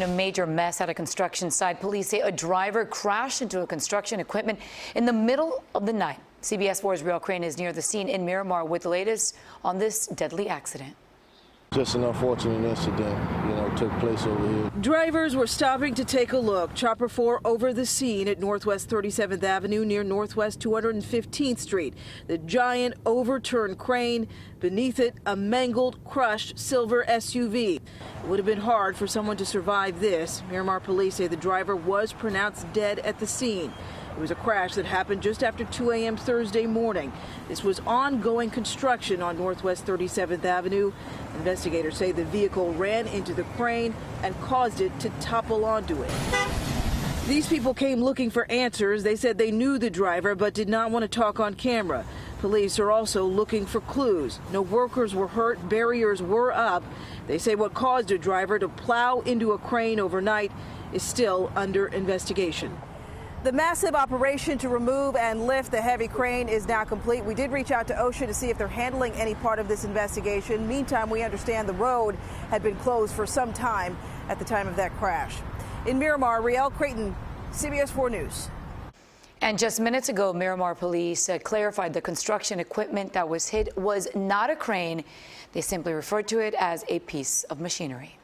A major mess at a construction site. Police say a driver crashed into a construction equipment in the middle of the night. CBS 4's Real Crane is near the scene in Miramar with the latest on this deadly accident. Just an unfortunate incident, took place over here. Drivers were stopping to take a look. Chopper 4 over the scene at Northwest 37th Avenue near Northwest 215th Street. The giant overturned crane. Beneath it, a mangled, crushed silver SUV. It would have been hard for someone to survive this. Miramar police say the driver was pronounced dead at the scene. It was a crash that happened just after 2 a.m. Thursday morning. This was ongoing construction on Northwest 37th Avenue. Investigators say the vehicle ran into the crane and caused it to topple onto it. These people came looking for answers. They said they knew the driver but did not want to talk on camera. Police are also looking for clues. No workers were hurt, barriers were up. They say what caused a driver to plow into a crane overnight is still under investigation. The massive operation to remove and lift the heavy crane is now complete. We did reach out to OSHA to see if they're handling any part of this investigation. Meantime, we understand the road had been closed for some time at the time of that crash. In Miramar, Riel Creighton, CBS 4 News. And just minutes ago, Miramar police clarified the construction equipment that was hit was not a crane. They simply referred to it as a piece of machinery.